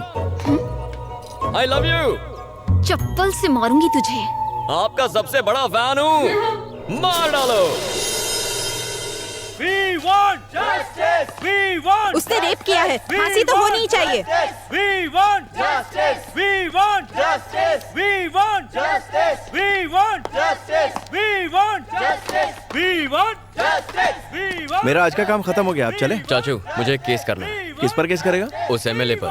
I love you. चप्पल से मारूंगी तुझे। आपका सबसे बड़ा फैन हूँ। मार डालो। We want justice. We want. उसने रेप किया है, फांसी तो होनी ही चाहिए। We want justice. We want justice. We want justice. We want justice. We want justice. We want justice. We want. मेरा आज का काम खत्म हो गया, आप चले? चाचू, मुझे एक केस करना है। किस पर केस करेगा? उस एमएलए पर।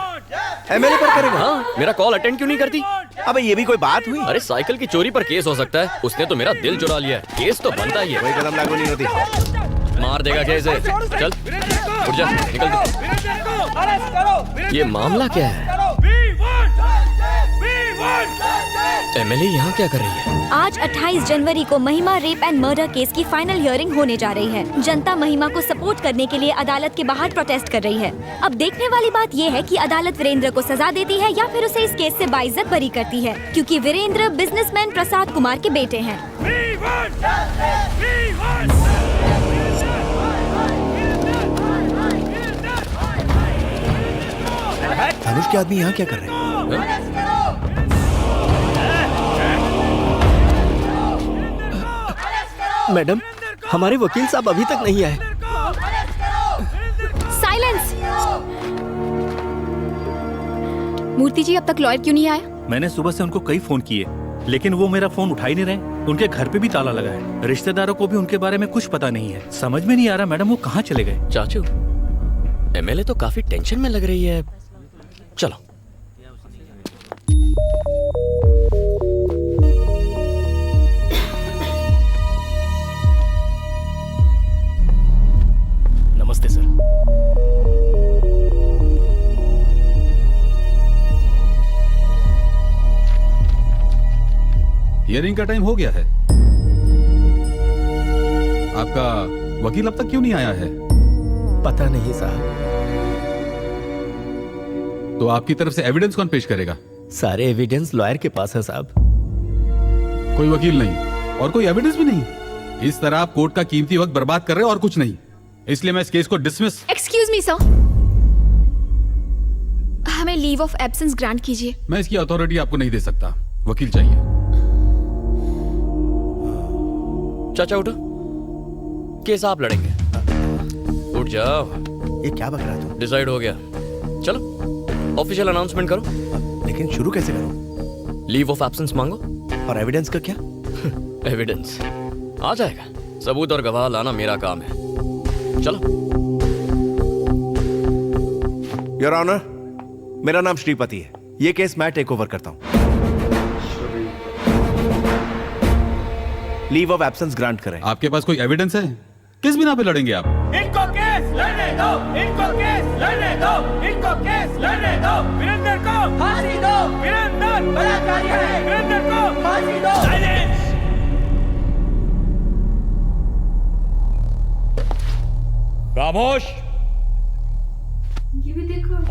एमएलए पर करेगा? हाँ, मेरा कॉल अटेंड क्यों नहीं करती? अबे ये भी कोई बात हुई? अरे साइकिल की चोरी पर केस हो सकता है। उसने तो मेरा दिल चुरा लिया है। केस तो बनता ही है। कोई कदम लागू नहीं होती। मार देगा कैसे? चल, उठ जा, निकल दो। ये मामला क्या है? एमएलए यहाँ क्या कर रही है? आज 28 जनवरी को महिमा रेप एंड मर्डर केस की फाइनल हियरिंग होने जा रही है। जनता महिमा को सपोर्ट करने के लिए अदालत के बाहर प्रोटेस्ट कर रही है। अब देखने वाली बात ये है कि अदालत वीरेंद्र को सजा देती है या फिर उसे इस केस से बाइज्जत बरी करती है, क्योंकि वीरेंद्र बिजनेसमैन प्रसाद कुमार के बेटे हैं। धनुष के आदमी यहाँ क्या कर रहे हैं? मैडम, हमारे वकील साहब अभी तक नहीं आए। साइलेंस। मूर्ति जी, अब तक लॉयर क्यों नहीं आया? मैंने सुबह से उनको कई फोन किए, लेकिन वो मेरा फोन उठा ही नहीं रहे। उनके घर पे भी ताला लगा है। रिश्तेदारों को भी उनके बारे में कुछ पता नहीं है। समझ में नहीं आ रहा मैडम वो कहाँ चले गए। चाचू, एमएलए तो काफी टेंशन में लग रही है। चलो। नमस्ते सर। हियरिंग का टाइम हो गया है। आपका वकील अब तक क्यों नहीं आया है? पता नहीं साहब। तो आपकी तरफ से एविडेंस कौन पेश करेगा? सारे एविडेंस लॉयर के पास है साहब। कोई वकील नहीं और कोई एविडेंस भी नहीं। इस तरह आप कोर्ट का कीमती वक्त बर्बाद कर रहे हैं और कुछ नहीं। इसलिए मैं इस केस को डिसमिस। एक्सक्यूज मी सर, हमें लीव ऑफ एब्सेंस ग्रांट कीजिए। मैं इसकी अथॉरिटी आपको नहीं दे सकता। वकील चाहिए। चाचा उठो, केस आप लड़ेंगे। उठ जाओ। ये क्या बक रहा है तू? डिसाइड हो गया। चलो ऑफिशियल अनाउंसमेंट करो। लेकिन शुरू कैसे करूं? लीव ऑफ एब्सेंस मांगो। और एविडेंस का क्या? एविडेंस आ जाएगा। सबूत और गवाह लाना मेरा काम है। चलो। योर ऑनर, मेरा नाम श्रीपति है। ये केस मैं टेक ओवर करता हूं। लीव ऑफ एब्सेंस ग्रांट करें। आपके पास कोई एविडेंस है? किस बिना पे लड़ेंगे आप? इनको केस लड़ने दो। इनको केस लड़ने दो। इनको केस लड़ने दो। वीरेंद्र को फांसी दो। वीरेंद्र बलात्कारी है। वीरेंद्र को फांसी दो। साइलेंस। खामोश।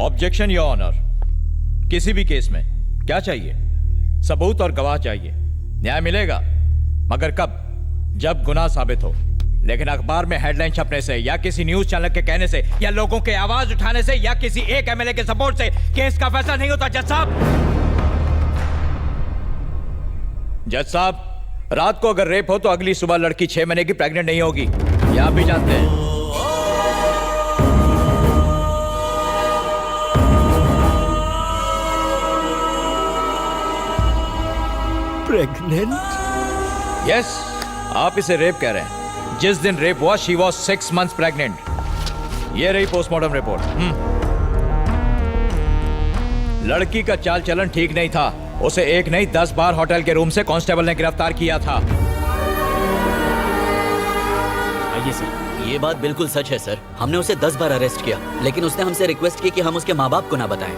Objection your honour. किसी भी केस में क्या चाहिए? सबूत और गवाह चाहिए। न्याय मिलेगा, मगर कब? जब गुनाह साबित हो। लेकिन अखबार में हेडलाइन छपने से या किसी न्यूज चैनल के कहने से या लोगों के आवाज उठाने से या किसी एक एमएलए के सपोर्ट से केस का फैसला नहीं होता। जज साहब, जज साहब, रात को अगर रेप हो तो अगली सुबह लड़की 6 महीने की प्रेग्नेंट नहीं होगी। ये आप भी जानते हैं। प्रेग्नेंट? यस, आप इसे रेप कह रहे हैं। जिस दिन रेप हुआ शी वॉज 6 months प्रेग्नेंट। ये रही पोस्टमार्टम रिपोर्ट। लड़की का चाल चलन ठीक नहीं था। उसे एक नहीं 10 बार होटल के रूम से कांस्टेबल ने गिरफ्तार किया था। आइए सर। ये बात बिल्कुल सच है सर। हमने उसे 10 बार अरेस्ट किया, लेकिन उसने हमसे रिक्वेस्ट की कि हम उसके माँ बाप को ना बताएं,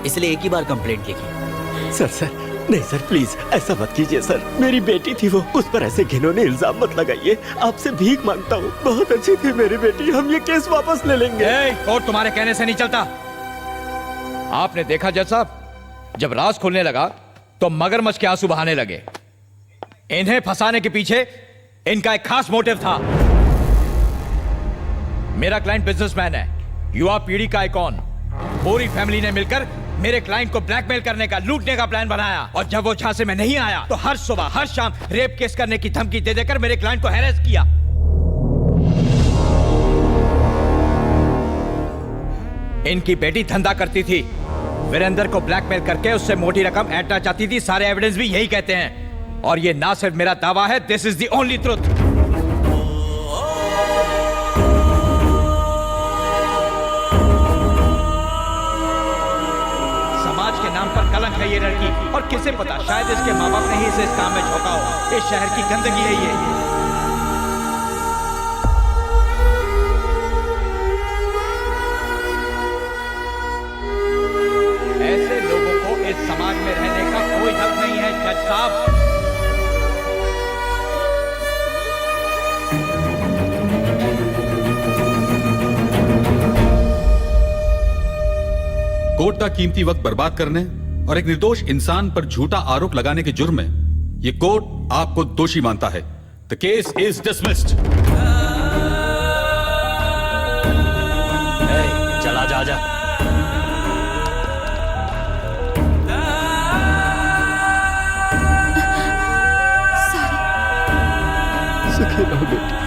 इसलिए एक ही बार कंप्लेंट लिखी। सर नहीं सर, प्लीज ऐसा मत कीजिए सर। मेरी बेटी थी वो, उस पर ऐसे घिनौने इल्जाम मत लगाइए। आपसे भीख मांगता हूँ। बहुत अच्छी थी मेरी बेटी। हम ये केस वापस ले लेंगे। कोर्ट तुम्हारे कहने से नहीं चलता। आपने देखा जज साहब, जब राज खुलने लगा तो मगरमच्छ के आंसू बहाने लगे। इन्हें फंसाने के पीछे इनका एक खास मोटिव था। मेरा क्लाइंट बिजनेसमैन है, युवा पीढ़ी का आइकॉन। पूरी फैमिली ने मिलकर मेरे क्लाइंट को ब्लैकमेल करने का, लूटने का प्लान बनाया। और जब वो झांसे में नहीं आया तो हर सुबह हर शाम रेप केस करने की धमकी दे देकर मेरे क्लाइंट को हैरेस किया। इनकी बेटी धंधा करती थी, वीरेंद्र को ब्लैकमेल करके उससे मोटी रकम ऐंठना चाहती थी। सारे एविडेंस भी यही कहते हैं। और ये ना सिर्फ मेरा दावा है, this is the only truth. समाज के नाम पर कलंक है ये लड़की। और किसे पता, शायद इसके माँ बाप ने ही इसे इस काम में झोंका हो। इस शहर की गंदगी है ये। ऐसे लोगों को इस समाज में रहने का कोई हक नहीं है जज साहब। कोर्ट का कीमती वक्त बर्बाद करने और एक निर्दोष इंसान पर झूठा आरोप लगाने के जुर्म में ये कोर्ट आपको दोषी मानता है। The case is dismissed. चला जा जा। सुखी रहो बेटी।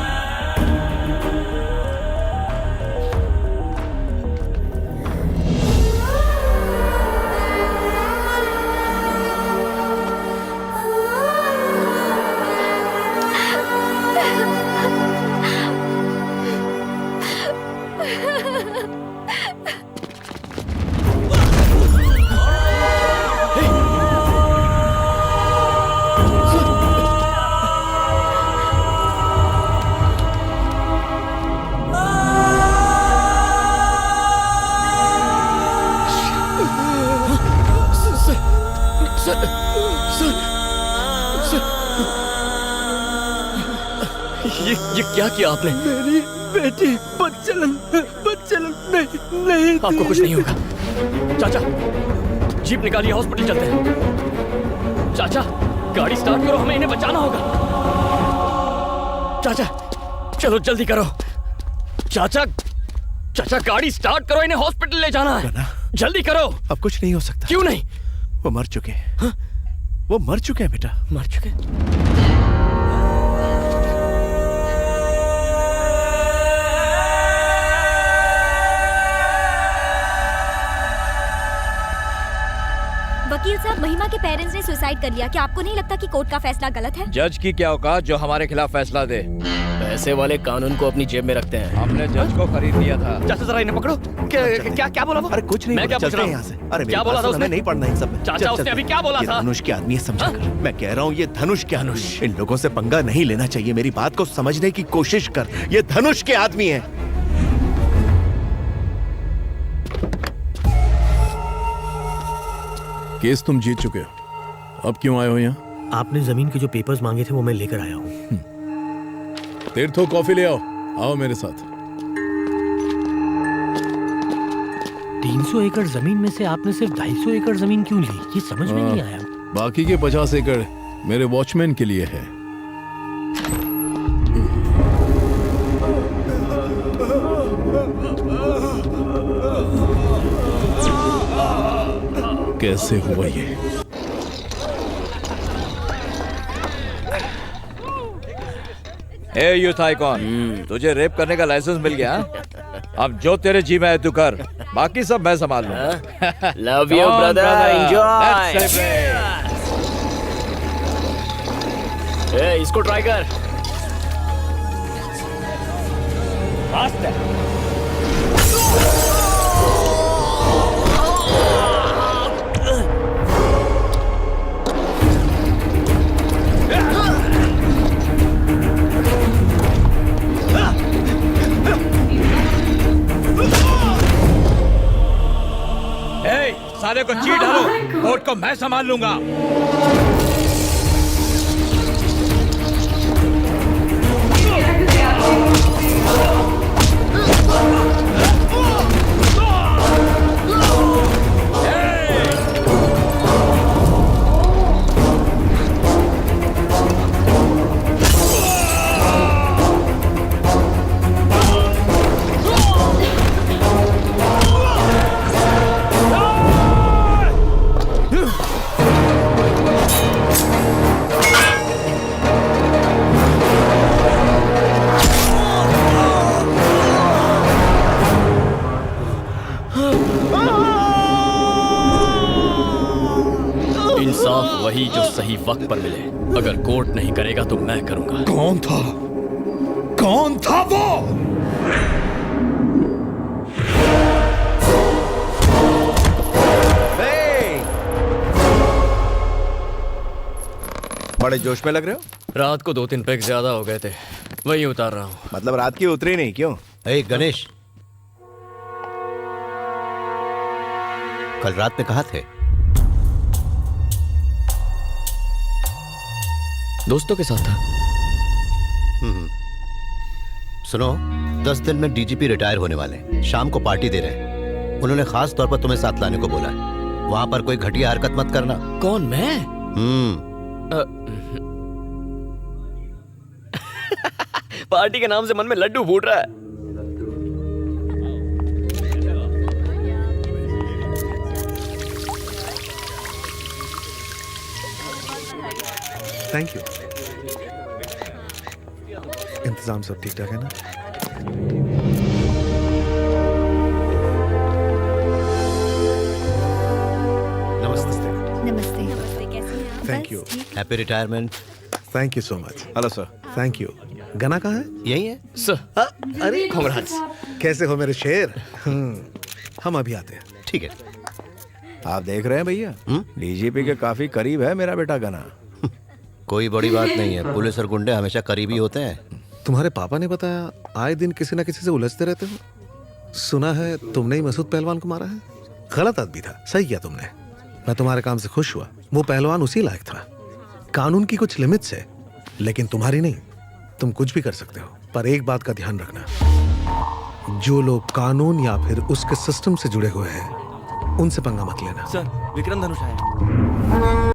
ये क्या किया आपने? मेरी बेटी बदचलन नहीं आपको कुछ नहीं होगा। चाचा, जीप निकालिए, हॉस्पिटल चलते हैं। चाचा, गाड़ी स्टार्ट करो, हमें इन्हें बचाना होगा। चाचा, चलो जल्दी करो। चाचा, गाड़ी स्टार्ट करो, इन्हें हॉस्पिटल ले जाना है। जल्दी करो। अब कुछ नहीं हो सकता। क्यों नहीं? वो मर चुके हैं। हाँ? वो मर चुके हैं बेटा। मर चुके? वकील साहब, महिमा के पेरेंट्स ने सुसाइड कर लिया। क्या आपको नहीं लगता कि कोर्ट का फैसला गलत है? जज की क्या औकात जो हमारे खिलाफ फैसला दे। पैसे वाले कानून को अपनी जेब में रखते हैं। हमने जज को खरीद लिया था। चाचा जरा इन्हें पकड़ो। क्या बोला वो? अरे कुछ नहीं, मैं क्या चलते पूछ हैं रहा यहाँ से। हूँ? अरे क्या बोला था उसने? नहीं पढ़ना इन सब में। चाचा, उसने अभी क्या बोला था? धनुष के आदमी है, समझा कर। मैं कह रहा हूँ ये धनुष के धनुष। इन लोगों से पंगा नहीं लेना चाहिए। मेरी बात को समझने की कोशिश कर। ये धनुष के आदमी है। केस तुम जीत चुके हो, अब क्यों आए हो यहाँ? आपने जमीन के जो पेपर्स मांगे थे वो मैं लेकर आया हूँ। तीर्थो, कॉफी ले आओ। आओ मेरे साथ। 300 एकड़ जमीन में से आपने सिर्फ 250 एकड़ जमीन क्यों ली? ये समझ में नहीं आया। बाकी के 50 एकड़ मेरे वॉचमैन के लिए है। कैसे हुआ ये? ए यूथ आइकॉन, तुझे रेप करने का लाइसेंस मिल गया। अब जो तेरे जी में है तू कर, बाकी सब मैं संभाल लूंगा। Love you brother, enjoy. इसको ट्राई कर। फास्ट है। सारे को चीट डालो, कोर्ट को मैं संभाल लूंगा। इंसाफ वही जो सही वक्त पर मिले। अगर कोर्ट नहीं करेगा तो मैं करूंगा। कौन था? कौन था वो? बड़े जोश में लग रहे हो। रात को 2-3 पैक ज्यादा हो गए थे, वही उतार रहा हूँ। मतलब रात की उतरी नहीं क्यों? गणेश, कल रात में कहाँ थे? दोस्तों के साथ था। सुनो, 10 दिन में डीजीपी रिटायर होने वाले हैं। शाम को पार्टी दे रहे हैं। उन्होंने खास तौर पर तुम्हें साथ लाने को बोला है। वहां पर कोई घटिया हरकत मत करना। कौन, मैं? पार्टी के नाम से मन में लड्डू फूट रहा है। Thank you. इंतजाम सब ठीक ठाक है ना? नमस्ते। नमस्ते। नमस्ते, कैसे हैं आप? Thank you. Happy retirement. Thank you so much. Hello sir. Thank you. गना कहाँ है? यही है सर। अरे कांग्रेट्स। कैसे हो मेरे शेर? हम अभी आते हैं। ठीक है। आप देख रहे हैं भैया, डीजीपी के काफी करीब है मेरा बेटा गना। कोई बड़ी बात नहीं है। पुलिस और गुंडे हमेशा करीबी होते हैं। तुम्हारे पापा ने बताया आए दिन किसी ना किसी से उलझते रहते हो। सुना है तुमने ही मसूद पहलवान को मारा है। गलत आदमी था, सही किया तुमने। मैं तुम्हारे काम से खुश हुआ। वो पहलवान उसी लायक था। कानून की कुछ लिमिट्स है, लेकिन तुम्हारी नहीं। तुम कुछ भी कर सकते हो, पर एक बात का ध्यान रखना, जो लोग कानून या फिर उसके सिस्टम से जुड़े हुए हैं उनसे पंगा मत लेना। सर, विक्रम धनुष आया।